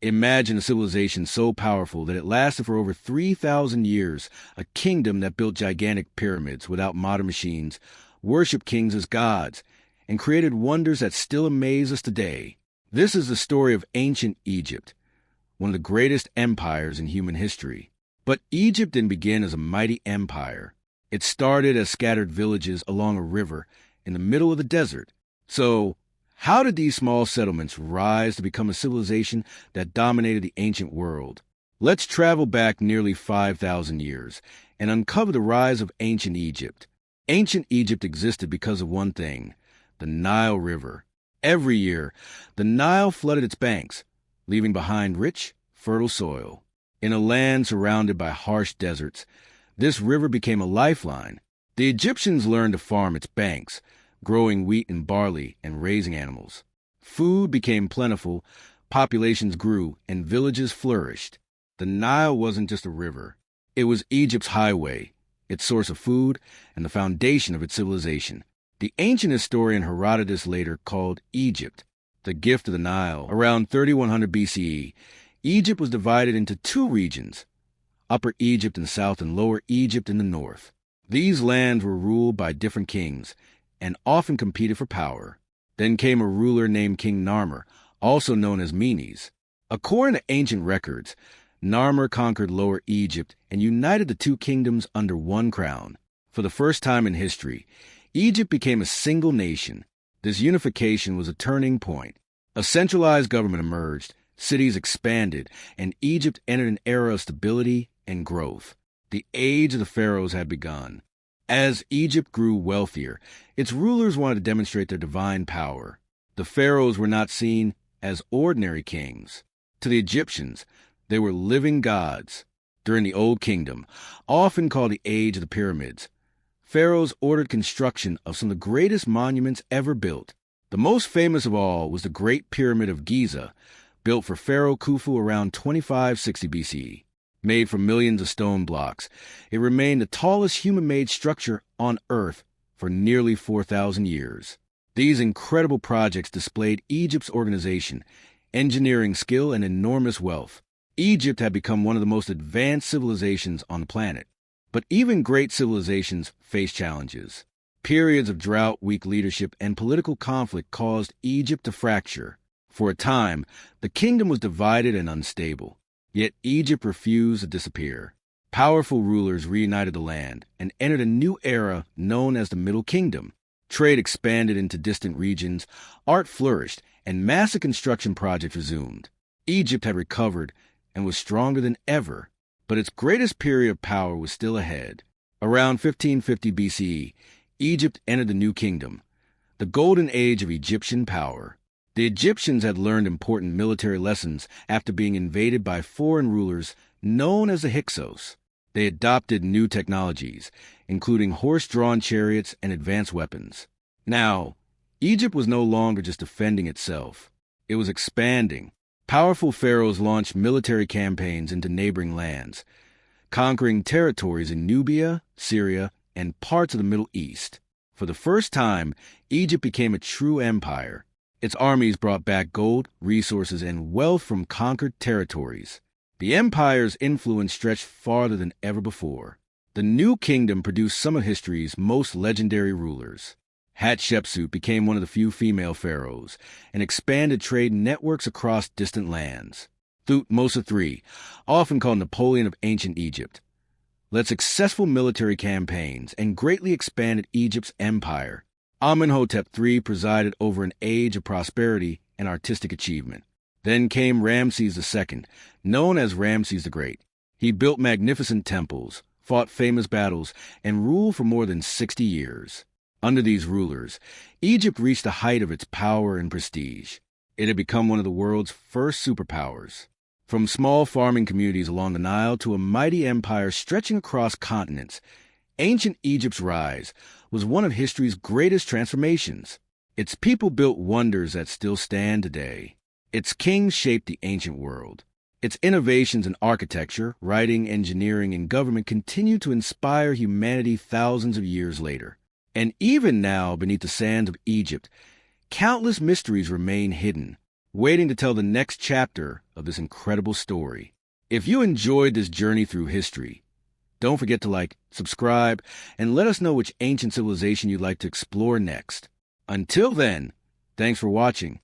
Imagine a civilization so powerful that it lasted for over 3,000 years, a kingdom that built gigantic pyramids without modern machines, worshiped kings as gods, and created wonders that still amaze us today. This is the story of ancient Egypt, one of the greatest empires in human history. But Egypt didn't begin as a mighty empire. It started as scattered villages along a river in the middle of the desert. So, how did these small settlements rise to become a civilization that dominated the ancient world? Let's travel back nearly 5,000 years and uncover the rise of ancient Egypt. Ancient Egypt existed because of one thing: the Nile River. Every year, the Nile flooded its banks, leaving behind rich, fertile soil. In a land surrounded by harsh deserts, this river became a lifeline. The Egyptians learned to farm its banks, growing wheat and barley and raising animals. Food became plentiful, populations grew, and villages flourished. The Nile wasn't just a river. It was Egypt's highway, its source of food, and the foundation of its civilization. The ancient historian Herodotus later called Egypt the gift of the Nile. Around 3100 BCE, Egypt was divided into two regions, Upper Egypt in the south and Lower Egypt in the north. These lands were ruled by different kings and often competed for power. Then came a ruler named King Narmer, also known as Menes. According to ancient records, Narmer conquered Lower Egypt and united the two kingdoms under one crown. For the first time in history, Egypt became a single nation. This unification was a turning point. A centralized government emerged, cities expanded, and Egypt entered an era of stability and growth. The age of the Pharaohs had begun. As Egypt grew wealthier, its rulers wanted to demonstrate their divine power. The Pharaohs were not seen as ordinary kings. To the Egyptians, they were living gods. During the Old Kingdom, often called the Age of the Pyramids, Pharaohs ordered construction of some of the greatest monuments ever built. The most famous of all was the Great Pyramid of Giza, built for Pharaoh Khufu around 2560 BCE. Made from millions of stone blocks, it remained the tallest human-made structure on Earth for nearly 4,000 years. These incredible projects displayed Egypt's organization, engineering skill, and enormous wealth. Egypt had become one of the most advanced civilizations on the planet. But even great civilizations face challenges. Periods of drought, weak leadership, and political conflict caused Egypt to fracture. For a time, the kingdom was divided and unstable. Yet Egypt refused to disappear. Powerful rulers reunited the land and entered a new era known as the Middle Kingdom. Trade expanded into distant regions, art flourished, and massive construction projects resumed. Egypt had recovered and was stronger than ever, but its greatest period of power was still ahead. Around 1550 BCE, Egypt entered the New Kingdom, the golden age of Egyptian power. The Egyptians had learned important military lessons after being invaded by foreign rulers known as the Hyksos. They adopted new technologies, including horse-drawn chariots and advanced weapons. Now, Egypt was no longer just defending itself. It was expanding. Powerful pharaohs launched military campaigns into neighboring lands, conquering territories in Nubia, Syria, and parts of the Middle East. For the first time, Egypt became a true empire. Its armies brought back gold, resources, and wealth from conquered territories. The empire's influence stretched farther than ever before. The New Kingdom produced some of history's most legendary rulers. Hatshepsut became one of the few female pharaohs and expanded trade networks across distant lands. Thutmose III, often called Napoleon of ancient Egypt, led successful military campaigns and greatly expanded Egypt's empire. Amenhotep III presided over an age of prosperity and artistic achievement. Then came Ramses II, known as Ramses the Great. He built magnificent temples, fought famous battles, and ruled for more than 60 years. Under these rulers, Egypt reached the height of its power and prestige. It had become one of the world's first superpowers. From small farming communities along the Nile to a mighty empire stretching across continents, ancient Egypt's rise was one of history's greatest transformations. Its people built wonders that still stand today. Its kings shaped the ancient world. Its innovations in architecture, writing, engineering, and government continue to inspire humanity thousands of years later. And even now, beneath the sands of Egypt, countless mysteries remain hidden. waiting to tell the next chapter of this incredible story. If you enjoyed this journey through history, don't forget to like, subscribe, and let us know which ancient civilization you'd like to explore next. Until then, thanks for watching.